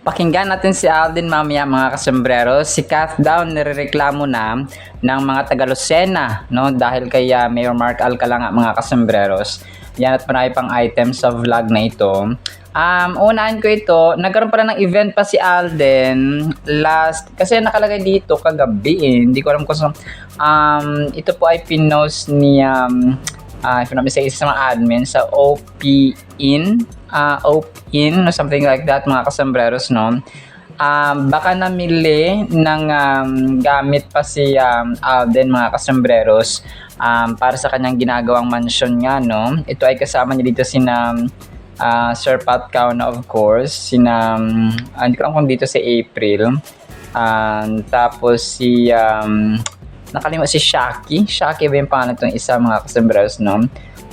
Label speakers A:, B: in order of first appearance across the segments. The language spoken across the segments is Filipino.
A: Pakinggan natin si Alden mamaya mga kasombrero. Si Kath daw nirereklamo na ng mga taga Lucena, no? Dahil kay Mayor Mark Alcala nga mga kasombreros. Yan at marami pang items sa vlog na ito. Unahin ko ito, nagkaroon pala ng event pa si Alden last, kasi nakalagay dito kagabi hindi ko alam kung ito po ay pinost ni if I'm not mistaken, isa sa mga admin sa OP-in or something like that mga kasombreros, no? Baka namili ng gamit pa si Alden mga kasombreros para sa kanyang ginagawang mansion nga, no? Ito ay kasama niya dito sina Sir Pat Caona, of course, sina hindi ko alam kung dito si April, tapos si nakalimutan si Shaki ba yung pangalan itong isa mga kasombreros, no?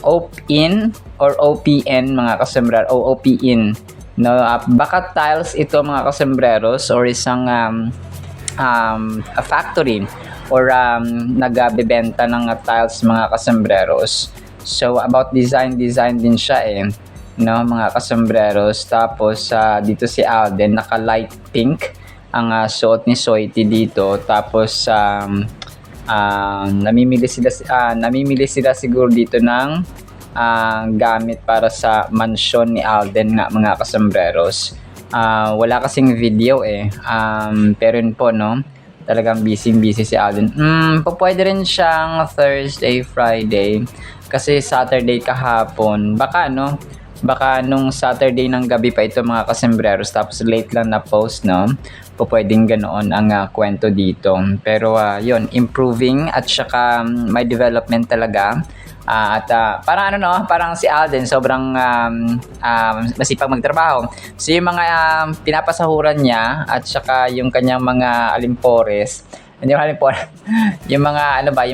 A: OP-in or OPN mga kasombreros, OOP-in, no? Baka tiles ito mga kasombreros or isang a factory or nagbebenta ng tiles mga kasombreros. So about design din siya no mga kasombreros. Tapos dito si Alden naka light pink ang suot ni Soiti dito. Tapos namimili sila siguro dito ng gamit para sa mansion ni Alden nga mga kasombreros. Wala kasing video pero yun po, no, talagang busy si Alden. Pwede rin siyang Thursday, Friday, kasi Saturday kahapon, baka nung Saturday ng gabi pa ito mga kasombreros, tapos late lang na post, no? Pwedeng ganoon ang kwento dito. Pero yun, improving at saka may development talaga. Parang si Alden sobrang masipag magtrabaho. So yung mga pinapasahuran niya at saka yung kanyang mga alimpores, yung mga yung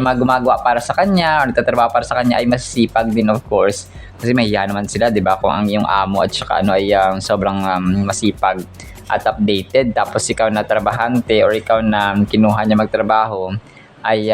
A: mga gumagawa para sa kanya o nagtatrabaho para sa kanya ay masipag din, of course. Kasi mahiya naman sila, 'di ba? Kung ang iyong amo at saka ay sobrang masipag at updated, tapos ikaw na trabahante or ikaw na kinuha niya magtrabaho ay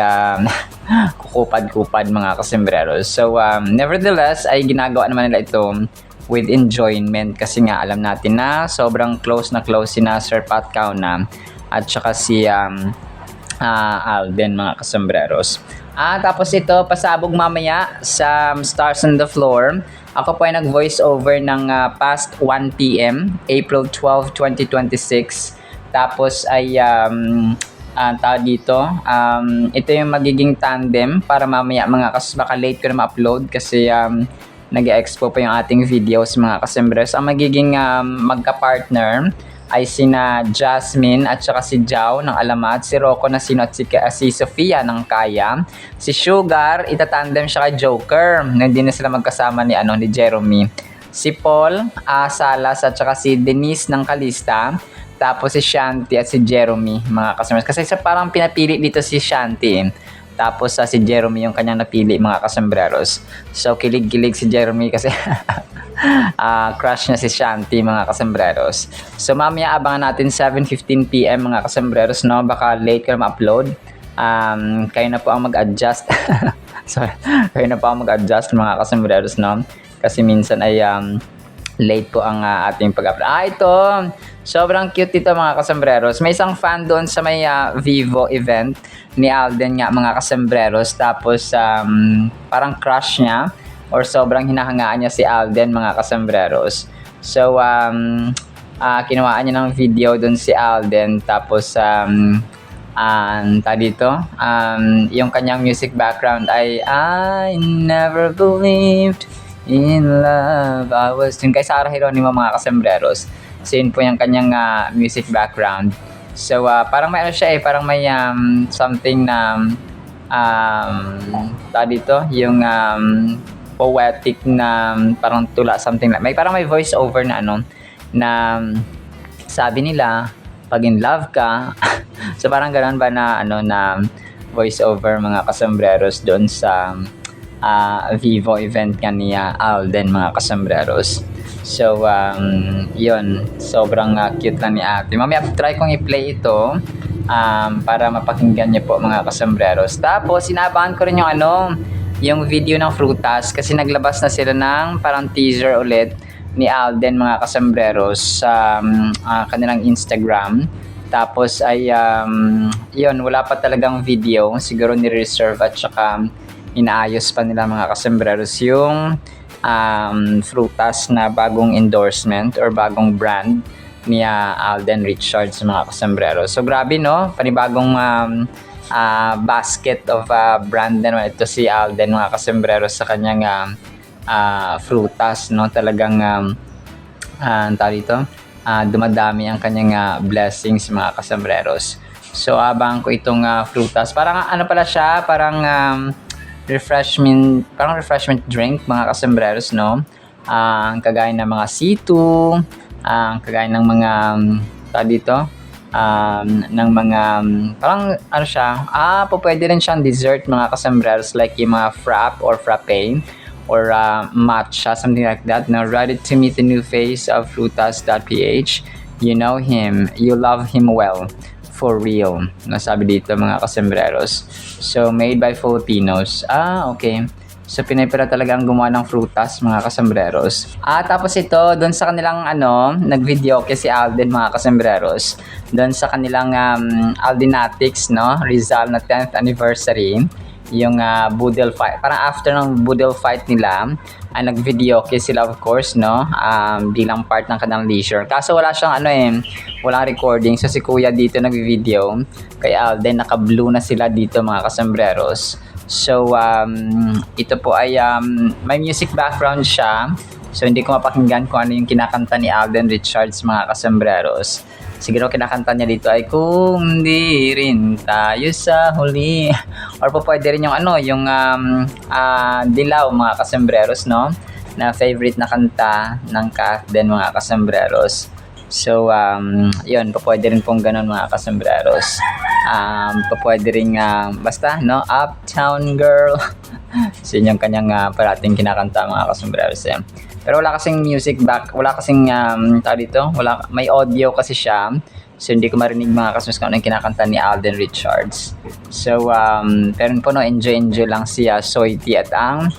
A: kukupad-kupad mga kasombreros. So nevertheless ay ginagawa naman nila ito with enjoyment, kasi nga alam natin na sobrang close si Sir Pat Caona at saka si Alden mga kasombreros. Tapos ito, pasabog mamaya sa Stars on the Floor. Ako po ay nag-voice over ng past 1 p.m. April 12, 2026. Tapos ay tao dito, ito yung magiging tandem para mamaya mga baka late ko na ma-upload kasi nag-expo pa yung ating videos mga kasombreros. Ang magiging magka-partner ay sina Jasmine at saka si Jao ng Alamat, si Rocco na sino at si Sofia ng Kaya, si Sugar, itatandem siya kay Joker, hindi na sila magkasama ni Jeremy, si Paul Salas at saka si Denise ng Kalista, tapos si Shanti at si Jeremy mga kasombreros. Kasi parang pinapili dito si Shanti, tapos si Jeremy yung kanyang napili mga kasombreros. So kilig-kilig si Jeremy kasi crush niya si Shanti mga kasombreros. So mamaya abangan natin 7:15 p.m. mga kasombreros, no? Baka late ko na ma-upload. Kayo na po ang mag-adjust. Sorry, kayo na po ang mag-adjust mga kasombreros, no? Kasi minsan ay late po ang ating pag-upload. Ito, sobrang cute dito mga kasombreros. May isang fan doon sa may Vivo event ni Alden nga mga kasombreros. Tapos parang crush niya or sobrang hinahangaan niya si Alden mga kasombreros. So kinuhaan niya ng video doon si Alden. Tapos yung kanyang music background ay I never believed in love I was, yun kay Sarah Geronimo mga kasombreros. So yun po yung kanyang music background. So parang may siya parang may something na yung poetic na parang tula, something like parang may voice over na na sabi nila pag in love ka. So parang ganoon ba na na voice over mga kasombreros doon sa Vivo event nga ni Alden mga kasombreros. So yun, sobrang cute lang ni ate. Mamaya try kong i-play ito para mapakinggan niyo po mga kasombreros. Tapos inabahan ko rin yung video ng Frutas kasi naglabas na sila ng parang teaser ulit ni Alden mga kasambreros sa kanilang Instagram. Tapos ay yun, wala pa talagang video, siguro ni-reserve at saka inaayos pa nila mga kasambreros yung frutas na bagong endorsement or bagong brand ni Alden Richards mga kasambreros. So grabe no, panibagong basket of brand na naman ito si Alden mga kasambreros sa kanyang frutas, no? Talagang dumadami ang kanyang blessings mga kasambreros. So abang ko itong frutas, parang ano pala siya, parang refreshment drink mga kasambreros, no? Kagaya ng mga C2, kagaya ng mga ng mga parang ano siya, pwede rin siyang dessert mga kasambreros, like yung mga frap or frappe or matcha, something like that. Now, ready to meet the new face of Frutas.ph. You know him, you love him well, for real. Nasabi dito mga kasambreros. So, made by Filipinos. Okay. So, Pinay pala talagang gumawa ng frutas, mga kasambreros. Tapos ito, doon sa kanilang nag-video kasi Alden, mga kasambreros. Doon sa kanilang Aldenatics, no? Rizal na 10th anniversary. Yung Boodle fight. Parang after ng Boodle fight nila, ay nag-video kasi sila, of course, no? Bilang part ng kanilang leisure. Kaso wala siyang walang recording. So, si Kuya dito nag-video. Kay Alden, naka-blue na sila dito, mga kasambreros. So, ito po ay may music background siya. So, hindi ko mapakinggan kung ano yung kinakanta ni Alden Richards, mga kasambreros. Siguro kinakanta niya dito ay kung di rin tayo sa huli. Or po pwede rin yung yung Dilaw, mga kasambreros, no? Na favorite na kanta ng Kath din, mga kasambreros. So, yun, pwede rin pong ganun, mga kasambreros. Pwede rin, basta, no? Uptown Girl. So, yun yung kanyang parating kinakanta, mga kasambreros. Pero wala kasing wala kasing, may audio kasi siya. So, hindi ko marinig, mga kasambreros, kung ano yung kinakanta ni Alden Richards. So, pero po, no, enjoy lang siya, Soiti at ang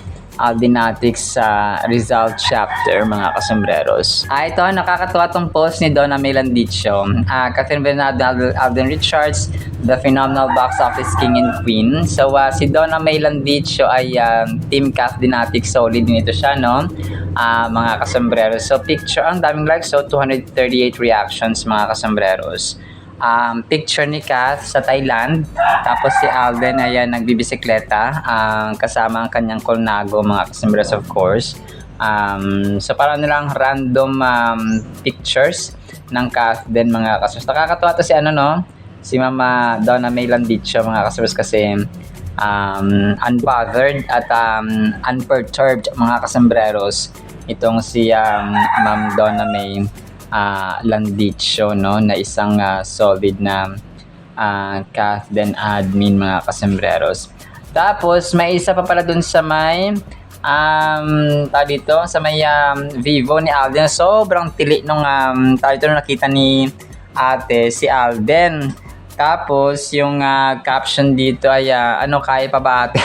A: Aldenatics sa Rizal chapter, mga kasambreros. Ito, nakakatuwa tong post ni Donna Melandicho. Catherine Bernardo, Alden Richards, the phenomenal box office king and queen. So, si Donna Melandicho ay Team Cathdinatics, solid din ito siya, no? Mga kasambreros. So, picture, ang daming likes, so 238 reactions, mga kasambreros. Picture ni Kath sa Thailand, tapos si Alden ay nagbibisikleta kasama ang kanyang kolnago, mga kasambreros, of course. So parang nilang random pictures ng Kath din, mga kasambreros. Nakakatuwa to si Mama Donna Melandicho, mga kasambreros, kasi unbothered at unperturbed, mga kasambreros, itong si Ma'am Donna May Landicho, no, na isang solid na Kath din admin, mga kasambreros. Tapos may isa pa pala dun sa may sa may Vivo ni Alden. Sobrang tili nung nung nakita ni ate si Alden. Tapos yung caption dito ay kaya pa ba ate?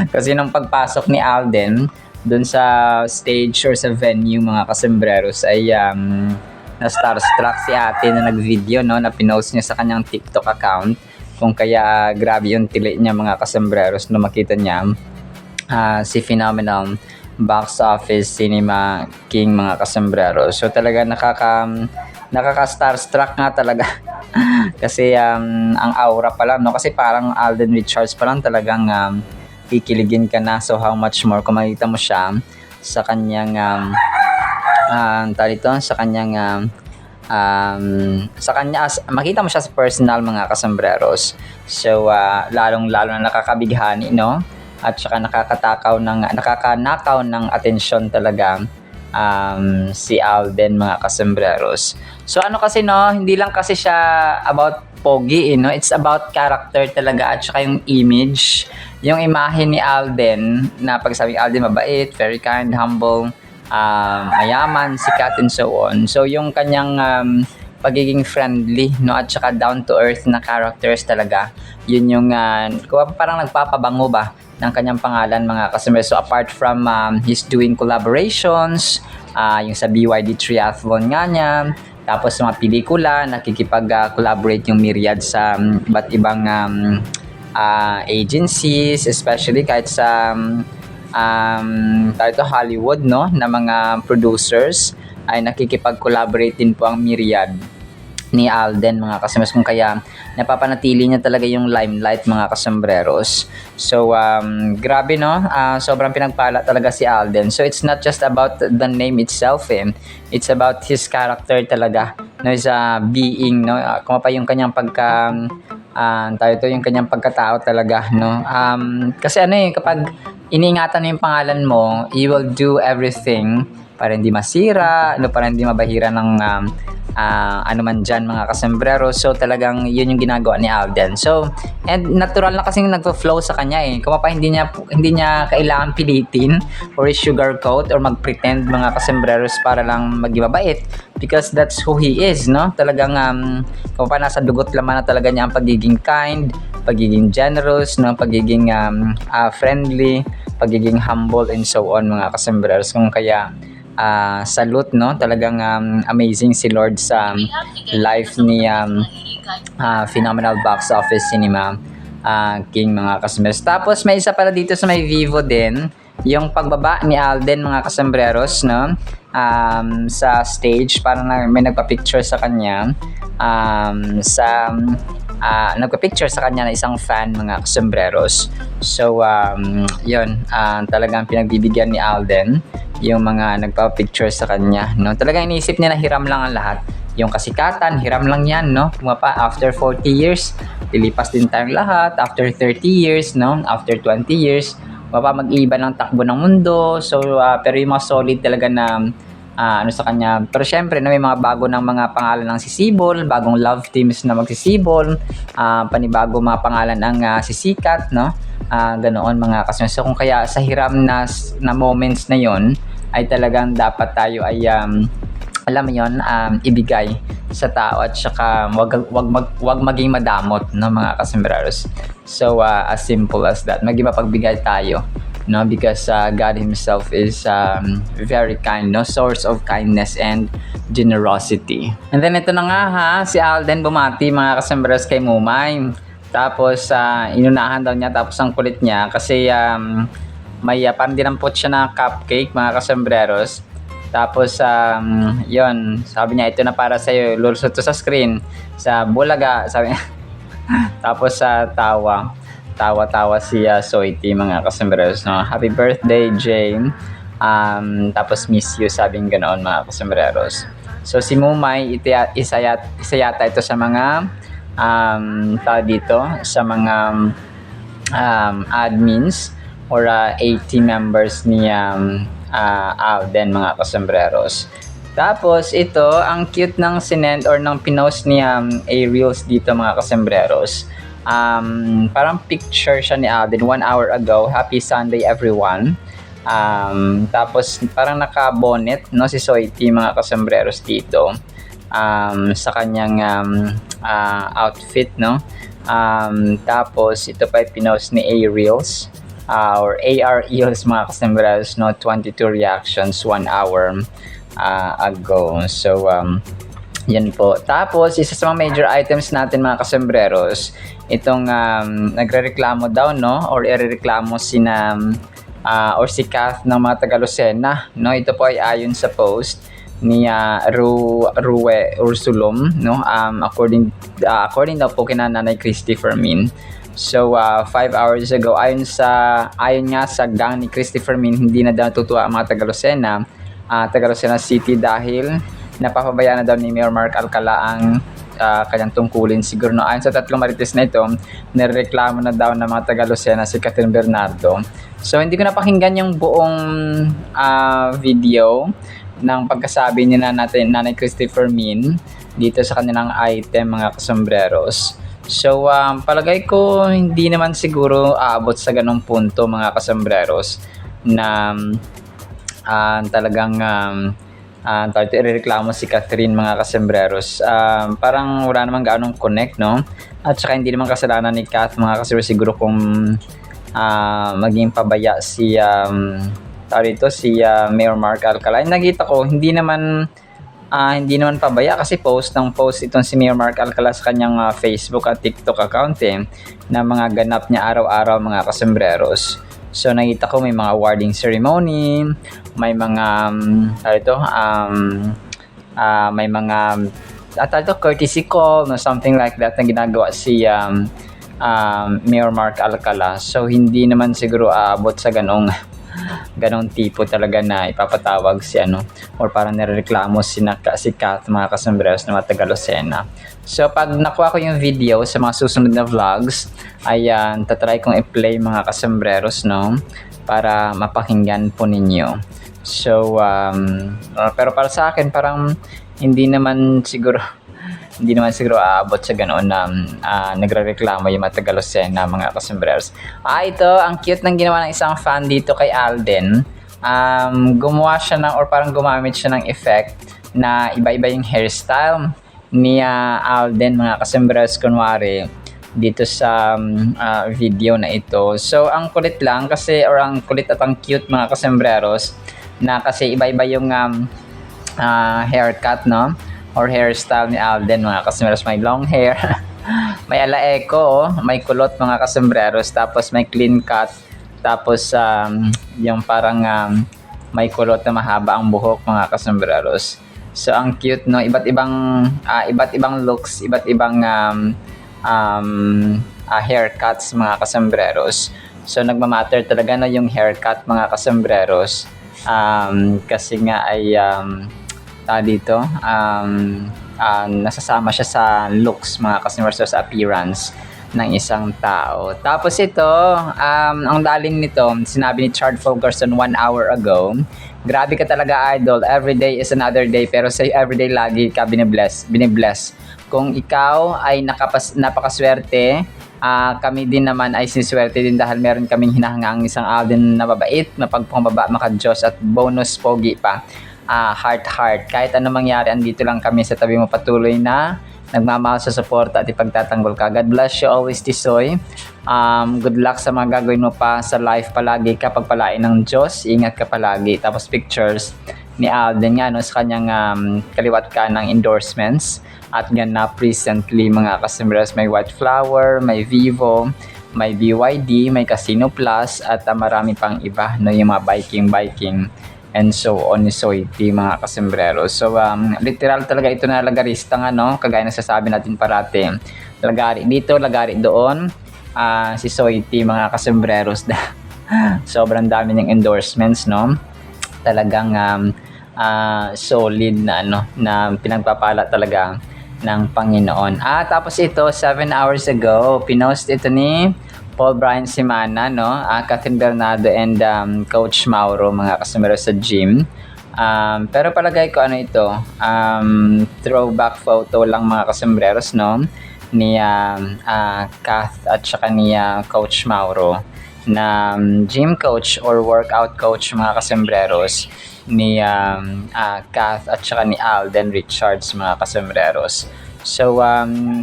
A: Kasi nung pagpasok ni Alden doon sa stage or sa venue, mga kasambreros, ay na starstruck si ate na nag-video, no, na pinost niya sa kanyang TikTok account. Kung kaya grabe yung tili niya, mga kasambreros, na makita niya si phenomenal box office cinema king, mga kasambreros. So talaga nakaka-starstruck nga talaga. Kasi ang aura pa lang, no, kasi parang Alden Richards pa lang talagang kikiligin ka na. So how much more kung makita mo siya sa kanyang makita mo siya sa personal, mga kasambreros. So lalong-lalo na nakakabighani, no? At saka nakakanakaw ng atensyon talaga si Alden, mga kasambreros. So kasi, no, hindi lang kasi siya about pogi, no? It's about character talaga, at saka yung image, yung imahe ni Alden, na pagsabing Alden mabait, very kind, humble, mayaman, sikat, and so on. So yung kanyang pagiging friendly, no, at saka down to earth na characters talaga, yun yung parang nagpapabango ba ng kanyang pangalan mga kasembreros. So apart from he's doing collaborations, yung sa BYD Triathlon nga niya, tapos sa mga pelikula, nakikipag-collaborate yung Myriad sa iba't ibang agencies, especially kahit sa tayo Hollywood, no, na mga producers ay nakikipag-collaborate din po ang Myriad ni Alden mga kasembreros, kung kaya napapanatili niya talaga yung limelight mga kasembreros. So grabe, no, sobrang pinagpala talaga si Alden. So it's not just about the name itself, it's about his character talaga, no, is a being, no, kung pa yung kanyang yung kanyang pagkatao talaga, no. Kasi kapag iniingatan mo yung pangalan mo, you will do everything para hindi masira, para hindi mabahira ng ano man dyan mga kasembreros. So talagang yun yung ginagawa ni Alden. So, and natural na kasing nagpo-flow sa kanya Kung pa hindi niya kailangan pilitin or sugarcoat or mag-pretend mga kasembreros para lang maging mabait, because that's who he is, no? Talagang kung pa nasa dugot laman na talaga niya ang pagiging kind, pagiging generous, no, pagiging friendly, pagiging humble, and so on mga kasembreros. Kung kaya salute, no, talagang amazing si Lord sa life ni Phenomenal Box Office Cinema King mga kasembreros. Tapos may isa pala dito sa may Vivo din, yung pagbaba ni Alden mga kasembreros, no, sa stage, parang may nagpa-picture sa kanya nagpa-picture sa kanya na isang fan mga kasembreros. So yun, talagang pinagbibigyan ni Alden yung mga nagpa-picture sa kanya, no. Talagang iniisip niya na hiram lang ang lahat. Yung kasikatan, hiram lang yan, no. Pumapa after 40 years, lilipas din tayong lahat. After 30 years, no, after 20 years, mag-iiba ng takbo ng mundo. So pero yung mga solid talaga na sa kanya. Pero syempre, may mga bago ng mga pangalan ng sisibol, bagong love teams na magsisibol, panibago mga pangalan ng sisikat, no. Ganoon mga kasama. So kung kaya sa hiram na moments na yon, ay talagang dapat tayo ay alam mo yon, ibigay sa tao, at saka wag maging madamot, no mga kasembreros. So as simple as that, maging mapagbigay tayo, no, because God himself is very kind, no, source of kindness and generosity. And then ito na nga si Alden bumati mga kasembreros kay Mumay. Tapos inunahan daw niya, tapos ang kulit niya kasi may parang dinampot siya na cupcake mga kasembreros. Tapos yun, sabi niya, ito na para sa iyo, lulusot to sa screen, sa bulaga, sabi niya. Tapos tawa si Soiti mga kasembreros, no. Happy birthday Jane, tapos miss you, sabing ganoon mga kasembreros. So si Mumay, isa yata ito sa mga dito sa mga admins or 80 members ni Alden mga kasembreros. Tapos ito, ang cute ng sinend or ng pinost ni Ariels dito mga kasembreros. Parang picture siya ni Alden 1 hour ago. Happy Sunday everyone. Tapos parang naka-bonnet, no, si Soiti mga kasembreros dito sa kanyang outfit, no. Tapos ito pa pinost ni Ariels or AREels mga kasembreros, no, 22 reactions 1 hour ago. So yan po. Tapos isa sa mga major items natin mga kasembreros, itong nagrereklamo daw, no, or irereklamo or si Kath ng mga taga Lucena, no. Ito po ay ayon sa post ni Rue Ursulum, no, according daw po kina Nanay Christy Fermin. So 5 hours ago, ayon nga sa gang ni Christy Fermin, hindi na daw natutuwa ang mga taga Lucena City dahil napapabayaan na daw ni Mayor Mark Alcala ang kanyang tungkulin. Siguro, no, ayon sa tatlong marites na ito, nireklamo na daw ng mga taga Lucena si Catherine Bernardo. So hindi ko napakinggan yung buong video ng pagkasabi ni Nanay Christy Fermin dito sa kanilang item mga kasembreros. So palagay ko hindi naman siguro aabot sa ganung punto mga kasembreros na talagang irereklamo si Catherine mga kasembreros. Parang wala namang gaanong connect, no, at saka hindi naman kasalanan ni Kath mga kasembreros siguro kung maging pabaya si Mayor Mark Alcala. Nakita ko hindi naman pabaya kasi post itong si Mayor Mark Alcala sa kanyang Facebook at TikTok account na mga ganap niya araw-araw mga kasembreros. So nakita ko may mga awarding ceremony, may mga may mga courtesy call no, something like that na ginagawa si Mayor Mark Alcala. So hindi naman siguro aabot sa ganong tipo talaga na ipapatawag si or parang nirereklamo si Kath mga kasembreros na mga Taga-Lucena. So pag nakuha ko yung video sa mga susunod na vlogs, ayan, tatry kong i-play mga kasembreros no, para mapakinggan po ninyo. So pero para sa akin parang hindi naman siguro aabot sa ganoon na nagrereklamo yung mga Taga-Lucena mga kasembreros. Ito, ang cute ng ginawa ng isang fan dito kay Alden. Gumawa siya or parang gumamit siya ng effect na iba-iba yung hairstyle ni Alden mga kasembreros kunwari dito sa video na ito. So, ang kulit lang kasi, or ang kulit at ang cute mga kasembreros na kasi iba-iba yung haircut, no? Or hairstyle ni Alden mga kasembreros. May long hair, may ala eco, may kulot mga kasembreros, tapos may clean cut, tapos yung parang may kulot na mahaba ang buhok mga kasembreros. So ang cute no, iba't ibang looks, iba't ibang haircuts mga kasembreros. So nagmamatter talaga no yung haircut mga kasembreros, kasi nga ay dito nasasama siya sa looks mga kasembreros, sa appearance ng isang tao. Tapos ito, ang daling nito, sinabi ni Chard Fulkerson 1 hour ago, grabe ka talaga idol, every day is another day, pero sa everyday lagi ka binibless. Kung ikaw ay napakaswerte, kami din naman ay siniswerte din dahil meron kaming hinahangang isang Alden na mabait, mapagpambaba, maka-Diyos at bonus pogi pa. Heart. Kahit ano mangyari, andito lang kami sa tabi mo, patuloy na nagmamahal sa suporta at ipagtatanggol ka. God bless you always, Tisoy. Good luck sa mga gagawin mo pa sa life palagi ka, pagpalain ng Diyos. Ingat ka palagi. Tapos pictures ni Alden nga no, sa kanyang kaliwat ka ng endorsements. At ganap recently mga kasembreros, may White Flower, may Vivo, may BYD, may Casino Plus, at marami pang iba no, yung mga biking and so on ni Soiti mga kasembreros. So literal talaga ito na lagarista nga no, kagaya na sasabi natin parati, lagari dito, lagari doon, si Soiti mga kasembreros. Sobrang dami ng endorsements no, talagang solid na na pinagpapala talaga ng Panginoon. Tapos ito 7 hours ago pinost ito ni Paul Brian Simana no, Catherine Bernardo and Coach Mauro mga kasembreros sa gym. Pero palagay ko ito, throwback photo lang mga kasembreros no, ni Kath at saka ni Coach Mauro na gym coach or workout coach mga kasembreros ni Kath at saka ni Alden Richards mga kasembreros. So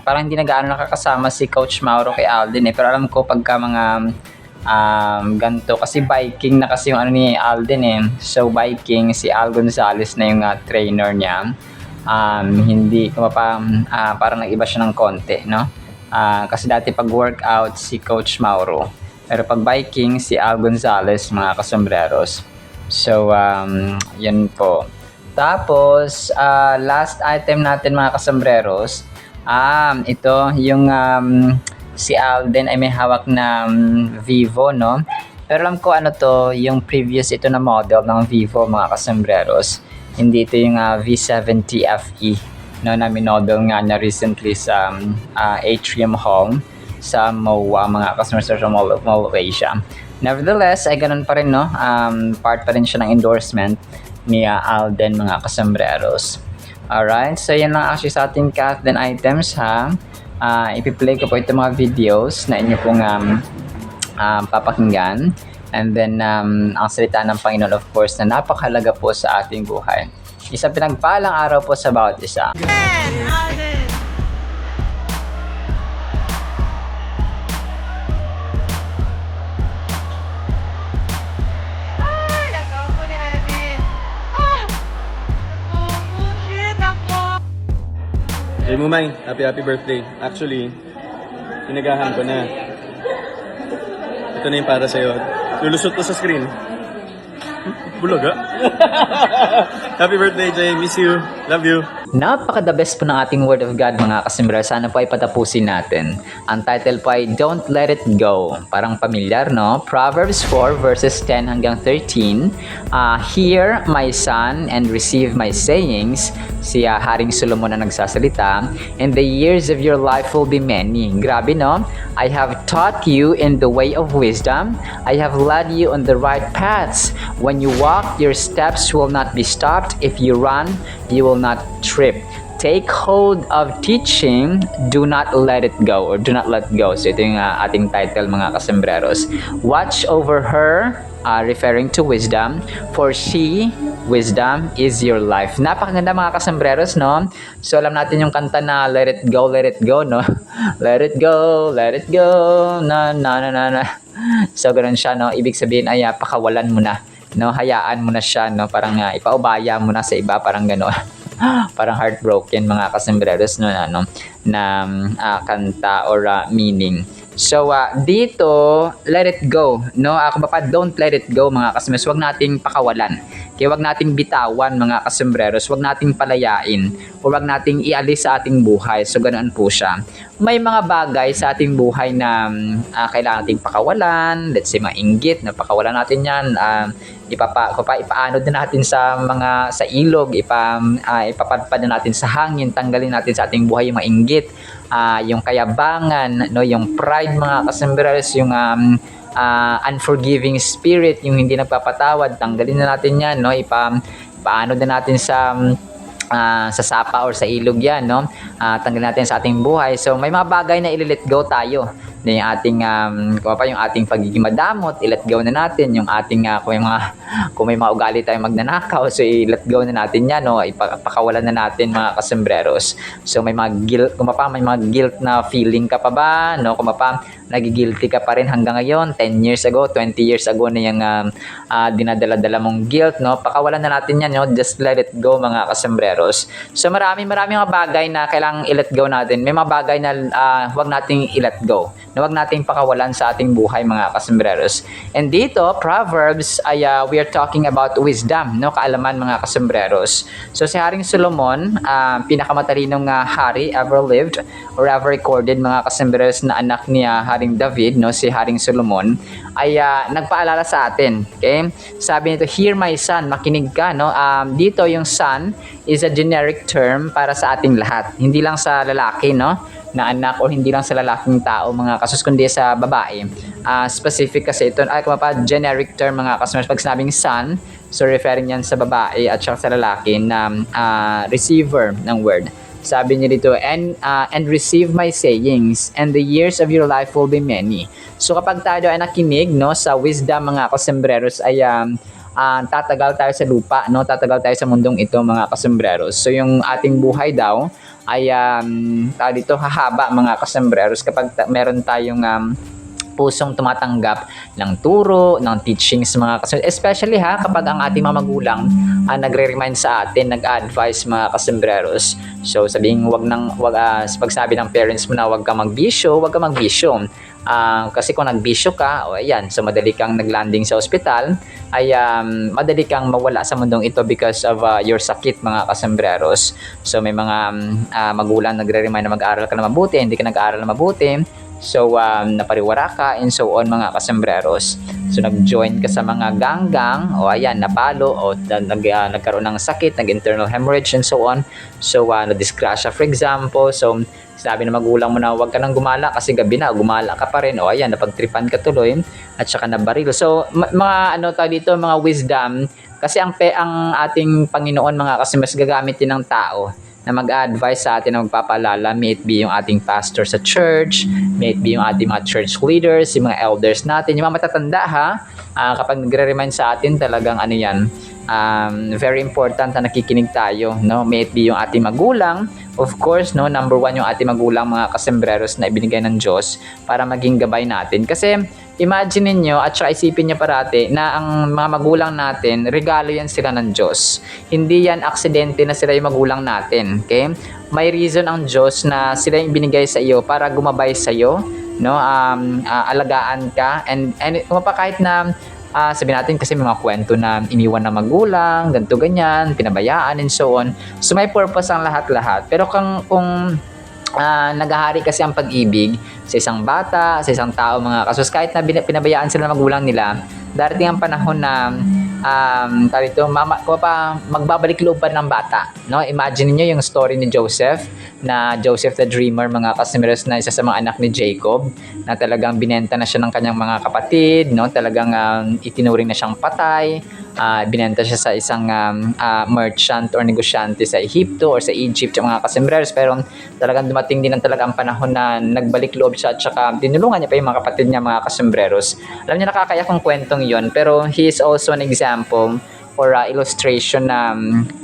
A: parang hindi na gaano nakakasama si Coach Mauro kay Alden pero alam ko pagka mga ganito kasi biking na kasi yung ni Alden so biking, si Al Gonzalez na yung trainer niya. Hindi ko parang nag-iba siya ng konti no, kasi dati pag workout si Coach Mauro, pero pag biking si Al Gonzalez mga kasembreros. So yun po. Tapos last item natin mga kasembreros, ito yung si Alden ay may hawak na Vivo no, pero alam ko to yung previous ito na model ng Vivo mga kasembreros, hindi ito yung V70 FE no, na minodel nga na recently sa Atrium Hall sa MOA mga kasembreros, sa Mall of Asia. Nevertheless ay ganun pa rin no, part pa rin siya ng endorsement ni Alden mga kasembreros. Alright, so yan lang actually sa ating Kathden items ha. Ipi-play ko po itong mga videos na inyo pong papakinggan. And then ang salita ng Panginoon of course na napakahalaga po sa ating buhay. Isang pinagpalang araw po sa bawat isa.
B: Mumay, happy birthday. Actually, pinagahan ko na. Ito na yung para sa'yo. Lulusot ko sa screen. Bulaga. Happy birthday, Jay. Miss you. Love you.
A: Napaka-the best po ng ating Word of God mga kasimbrero. Sana po ay patapusin natin. Ang title po ay Don't Let It Go. Parang pamilyar, no? Proverbs 4 verses 10 hanggang 13. Hear, my son, and receive my sayings. Si Haring Solomon na nagsasalita. And the years of your life will be many. Grabe, no? I have taught you in the way of wisdom. I have led you on the right paths. When you walk, your steps will not be stopped. If you run, you will not trip. Take hold of teaching, do not let it go, or do not let go. So ito yung ating title mga kasembreros. Watch over her, referring to wisdom, for she, wisdom, is your life. Napakaganda mga kasembreros, no? So alam natin yung kanta na let it go, no? Let it go, na na na na na. So ganoon siya, no? Ibig sabihin ay pakawalan mo na, no? Hayaan mo na siya, no? Parang ipaubaya mo na sa iba, parang gano'n. Parang heartbroken mga kasembreros, no, na kanta or meaning. So dito, let it go, no? Don't let it go mga kasembreros. Huwag nating pakawalan. Kaya huwag nating bitawan mga kasembreros. Huwag nating palayain. O huwag nating ialis sa ating buhay. So ganoon po siya. May mga bagay sa ating buhay na kailangan nating pakawalan. Let's say mga inggit, na pakawalan natin yan. Ipaano din natin sa ilog, ipapadpad na natin sa hangin, tanggalin natin sa ating buhay yung mainggit, yung kayabangan, no, yung pride mga kasembreros, yung unforgiving spirit, yung hindi nagpapatawad, tanggalin na natin yan, no, ipaano din natin sa sapa or sa ilog yan, no, tanggalin natin sa ating buhay. So may mga bagay na i-let go tayo, na yung ating yung ating pagiging madamot, i-let go na natin yung ating kung may mga ugali tayong magnanakaw, so i-let go na natin yan, no, ipakawalan na natin mga kasembreros. So may mga guilt, may mga guilt na feeling ka pa ba, no, nagigilty ka pa rin hanggang ngayon, 10 years ago, 20 years ago na yung dinadala-dala mong guilt, no, pakawalan na natin yan, no, just let it go mga kasembreros. So marami mga bagay na kailangang i-let go natin. May mga bagay na huwag nating i-let go, na huwag nating pakawalan sa ating buhay mga kasembreros. And dito, Proverbs ay we are talking about wisdom, no, kaalaman mga kasembreros. So si Haring Solomon, pinakamatalinong hari ever lived or ever recorded mga kasembreros, na anak ni Haring David, no, si Haring Solomon, ay nagpaalala sa atin. Okay? Sabi nito, hear my son, makinig ka, no. Dito yung son is a generic term para sa ating lahat. Hindi lang sa lalaki, no, na anak, o hindi lang sa lalaking tao mga kasus, kundi sa babae. Specific kasi ito, generic term mga kasus. Pag sinabing son, so referring yan sa babae at saka sa lalaki na receiver ng word. Sabi niya dito, and receive my sayings, and the years of your life will be many. So kapag tayo ay nakinig, no, sa wisdom mga kasembreros, ay tatagal tayo sa lupa, no, tatagal tayo sa mundong ito mga kasembreros. So yung ating buhay daw ay dito hahaba mga kasembreros kapag meron tayong pusong tumatanggap ng turo, ng teachings mga kasembreros. Especially kapag ang ating mga magulang nagre-remind sa atin, nag-advise mga kasembreros. So sabihin, pagsabi ng parents mo na wag ka magbisyo, kasi kung nagbisyo ka, ayan, so madali kang naglanding sa ospital, ay madali kang mawala sa mundong ito because of your sakit mga kasembreros. So may mga magulang nagre-remind na mag-aral ka na mabuti, hindi ka nag-aaral na mabuti, so napariwara ka, and so on mga kasembreros. So nag-join ka sa mga ganggang, o ayan, napalo, o nagkaroon ng sakit, nag-internal hemorrhage, and so on. So na-disgrasya for example, so sabi ng magulang mo na huwag ka nang gumala kasi gabi na, gumala ka pa rin, o ayan, napagtripan ka tuloy at saka nabaril. So mga dito, mga wisdom, kasi ang ating Panginoon mga kasembreros, gagamit din ng tao na mag-advise sa atin, na magpapaalala, may it be yung ating pastor sa church, may it be yung ating mga church leaders, yung mga elders natin, yung mga matatanda kapag nagre-remind sa atin, talagang very important na nakikinig tayo, no? May it be yung ating magulang, of course, no, number one yung ating magulang mga kasembreros na ibinigay ng Diyos para maging gabay natin. Kasi imagine niyo at saka isipin niyo parati na ang mga magulang natin, regalo yan sila ng Diyos. Hindi yan aksidente na sila yung magulang natin. Okay? May reason ang Diyos na sila yung binigay sa iyo para gumabay sa iyo, no? Alagaan ka and kahit na sabihin natin kasi may mga kwento na iniwan na magulang, ganito ganyan, pinabayaan and so on. So may purpose ang lahat-lahat. Pero kung naghahari kasi ang pag-ibig sa isang bata, sa isang tao, mga kasos, kahit na pinabayaan sila ng magulang nila, darating ang panahon na magbabalik loob pa ng bata, no? Imagine niyo yung story ni Joseph the Dreamer, mga kasimiros, na isa sa mga anak ni Jacob, na talagang binenta na siya ng kanyang mga kapatid, no? Talagang itinuring na siyang patay, binenta siya sa isang merchant or negosyante sa Egypto or sa Egypt, mga kasimiros. Pero talagang dumating din ang talagang panahon na nagbalik loob siya at saka tinulungan niya pa yung mga kapatid niya, mga kasimiros. Alam niyo, nakakayak ang kwentong yon, pero he is also an example or illustration na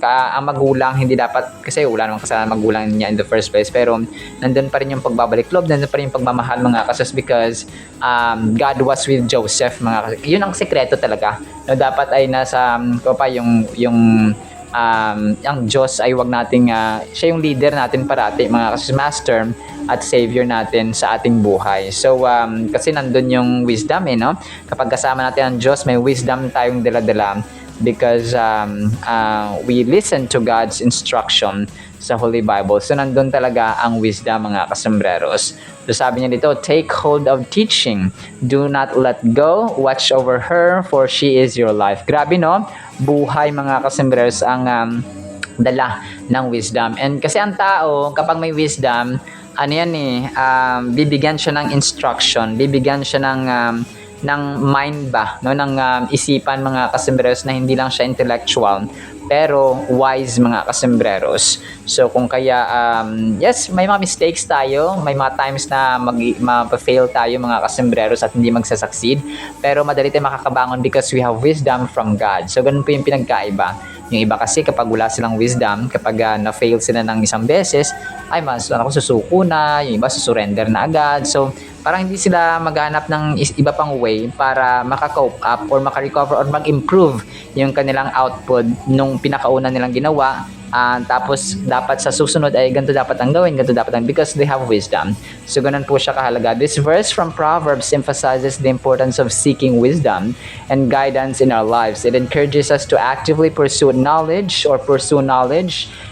A: ang magulang hindi dapat, kasi wala namang kasalanan magulang niya in the first place, pero nandun pa rin yung pagbabalik loob, nandun pa rin yung pagmamahal, mga kasos, because God was with Joseph, mga kasos. Yun ang sekreto talaga, no? Dapat ay nasa ang Diyos ay wag nating siya yung leader natin parati, mga kasos, master at savior natin sa ating buhay. So kasi nandun yung wisdom, no? Kapag kasama natin ang Diyos, may wisdom tayong dala-dala, because we listen to God's instruction sa Holy Bible. So nandun talaga ang wisdom, mga kasembreros. So sabi niya dito, take hold of teaching, do not let go, watch over her, for she is your life. Grabe, no? Buhay, mga kasembreros, ang dala ng wisdom. And kasi ang tao, kapag may wisdom, bibigyan siya ng instruction, bibigyan siya ng mind ba, no, ng isipan, mga kasembreros, na hindi lang siya intellectual pero wise, mga kasembreros. So kung kaya yes, may mga mistakes tayo, may mga times na ma-fail tayo, mga kasembreros, at hindi magsasucceed, pero madali tayong makakabangon because we have wisdom from God. So ganun po yung pinagkaiba. Yung iba kasi kapag wala silang wisdom, kapag na-fail sila ng isang beses, ay susuko na, yung iba susurrender na agad. So parang hindi sila maghanap ng iba pang way para maka-cope up or maka-recover or mag-improve yung kanilang output nung pinakauna nilang ginawa. Tapos dapat sa susunod ay ganito dapat ang gawin, ganito dapat ang, because they have wisdom. So ganun po siya kahalaga. This verse from Proverbs emphasizes the importance of seeking wisdom and guidance in our lives. It encourages us to actively pursue knowledge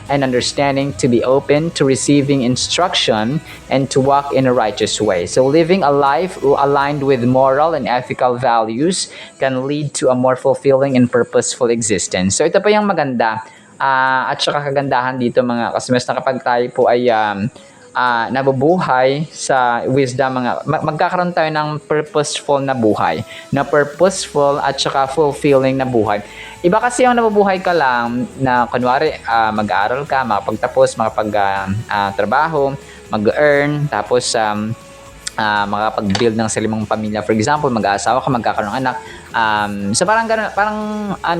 A: and understanding, to be open to receiving instruction, and to walk in a righteous way. So living a life aligned with moral and ethical values can lead to a more fulfilling and purposeful existence. So ito pa yung maganda at saka kagandahan dito, mga kasmes, na kapag tayo po ay nabubuhay sa wisdom, magkakaroon tayo ng purposeful na buhay, na purposeful at saka fulfilling na buhay. Iba kasi yung nabubuhay ka lang na kunwari mag-aaral ka, makapagtapos, makapag-trabaho, mag-earn, tapos makapag-build ng sariling pamilya. For example, mag-aasawa ka, magkakaroon ng anak. So parang ganun, parang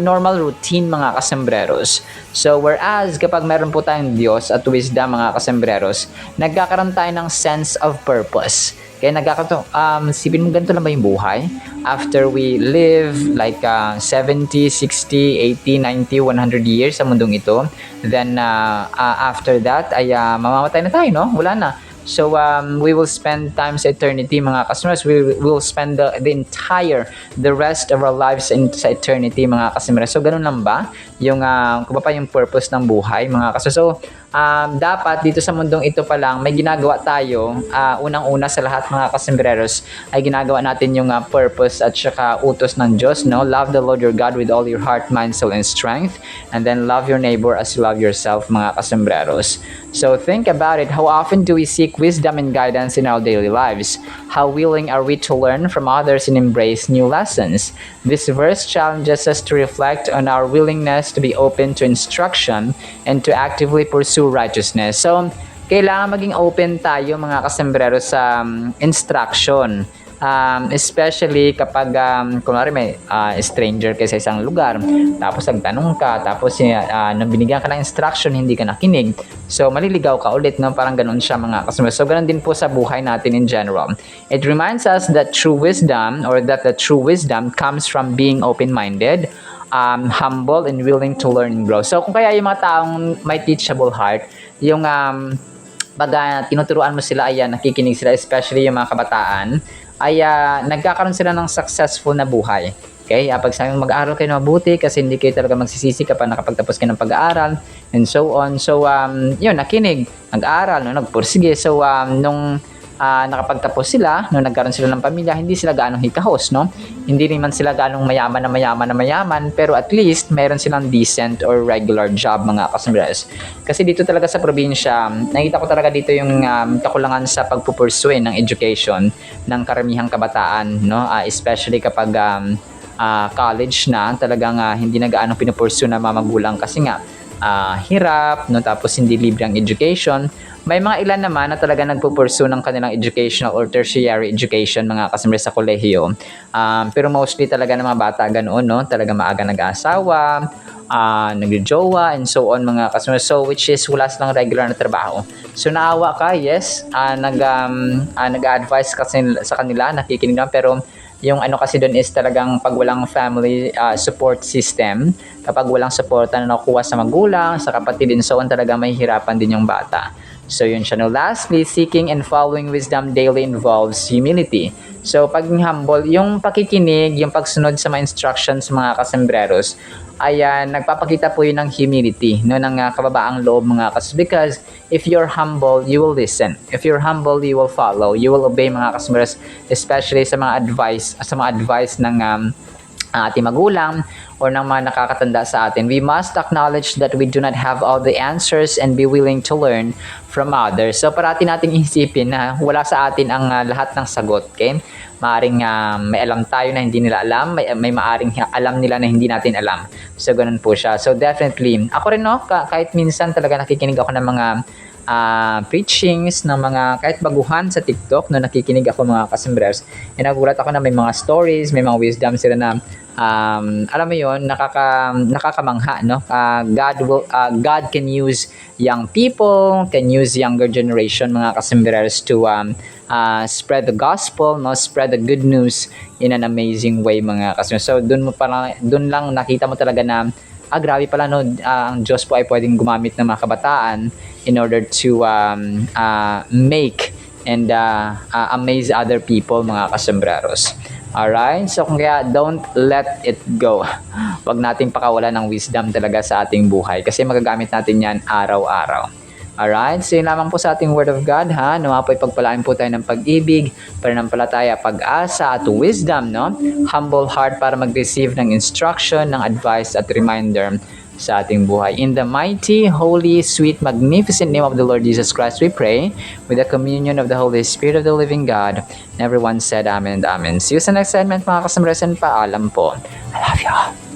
A: normal routine, mga kasembreros. So whereas kapag meron po tayong Diyos at wisdom, mga kasembreros, nagkakaroon tayo ng sense of purpose. Kaya nagkakaroon, sipin mo, ganito lang ba yung buhay? After we live like 70, 60, 80, 90, 100 years sa mundong ito, then after that ay mamamatay na tayo, no? Wala na. So we will spend time sa eternity, mga customers. We will spend the rest of our lives sa eternity, mga customers. So ganun lang ba yung yung purpose ng buhay, mga customers? So dapat dito sa mundong ito pa lang may ginagawa tayo. Unang-una sa lahat, mga kasembreros, ay ginagawa natin yung purpose at saka utos ng Diyos, no? Love the Lord your God with all your heart, mind, soul, and strength, and then love your neighbor as you love yourself, mga kasembreros. So think about it. How often do we seek wisdom and guidance in our daily lives? How willing are we to learn from others and embrace new lessons? This verse challenges us to reflect on our willingness to be open to instruction and to actively pursue righteousness. So, kailangan maging open tayo, mga kasembreros, sa instruction. Especially kapag kunwari may stranger kayo sa isang lugar, tapos nagtanong ka, tapos nung binigyan ka ng instruction, hindi ka nakinig. So, maliligaw ka ulit, no? Parang ganun siya mga kasama. So, ganun din po sa buhay natin in general. It reminds us that true wisdom or that the true wisdom comes from being open-minded, humble, and willing to learn and grow. So, kung kaya yung mga taong may teachable heart, yung pag tinuturuan mo sila, ayan, nakikinig sila, especially yung mga kabataan, ay nagkakaroon sila ng successful na buhay. Okay? Pag sabi mo mag-aaral kayo na mabuti kasi hindi kayo talaga magsisisi kapag nakapagtapos kayo ng pag-aaral and so on. So, yun, nakinig, nag-aaral, no, nagpursige. So, nung nakapagtapos sila, nung nagkaroon sila ng pamilya, hindi sila gaanong hikahos, no? Hindi rin man sila gaanong mayaman, pero at least meron silang decent or regular job, mga kasambres. Kasi dito talaga sa probinsya, nakita ko talaga dito yung kakulangan sa pagpupursue ng education ng karamihang kabataan, no? Especially kapag college na, talagang hindi na gaanong pinupursue ng mga magulang kasi nga hirap, no? Tapos hindi libre ang education. May mga ilan naman na talaga nagpupursue ng kanilang educational or tertiary education, mga kasambres, sa kolehiyo. Pero mostly talaga ng mga bata ganoon, no? Talaga maaga nag-aasawa, nag-jowa, and so on, mga kasambres. So, which is wala silang regular na trabaho. So, naawa ka, yes. Nag-advise kasi sa kanila, nakikinig naman, pero yung ano kasi doon is talagang pag walang family support system, kapag walang support na nakukuha sa magulang, sa kapatid, and so on, talaga may hirapan din yung bata. So yun siya. No, lastly, seeking and following wisdom daily involves humility. So paging humble, yung pakikinig, yung pagsunod sa mga instructions, mga kasembreros, ay nagpapakita po yun ng humility, no, ng kababaang loob, mga kas. Because if you're humble, you will listen. If you're humble, you will follow. You will obey, mga kasembreros, especially sa mga advice ng ating magulang or ng mga nakakatanda sa atin. We must acknowledge that we do not have all the answers and be willing to learn from others. So parati nating isipin na wala sa atin ang lahat ng sagot, okay? Maaring may alam tayo na hindi nila alam, may maaring alam nila na hindi natin alam. So ganun po siya. So definitely, ako rin, no, kahit minsan talaga nakikinig ako ng mga preachings ng mga kahit baguhan sa TikTok, no, nakikinig ako, mga kasembreros. Nagulat ako na may mga stories, may mga wisdom sila na alam mo yon, nakakamangha, no? God can use young people, can use younger generation, mga kasembreros, to spread the gospel, no, spread the good news in an amazing way, mga kasembreros. So doon lang nakita mo talaga na grabe pala, no, ang Diyos po ay pwedeng gumamit ng mga kabataan in order to make and amaze other people, mga kasembreros. Alright? So kung kaya, don't let it go. Huwag nating pakawalan ng wisdom talaga sa ating buhay kasi magagamit natin yan araw-araw. Alright? So yun lamang po sa ating Word of God, ha? Nawa po ipagpalain po tayo ng pag-ibig, pananampalataya, pag-asa at wisdom, no? Humble heart para mag-receive ng instruction, ng advice at reminder sa ating buhay. In the mighty, holy, sweet, magnificent name of the Lord Jesus Christ, we pray with the communion of the Holy Spirit of the living God. And everyone said amen and amen. See you sa next segment, mga kasambres, and paalam po. I love you all.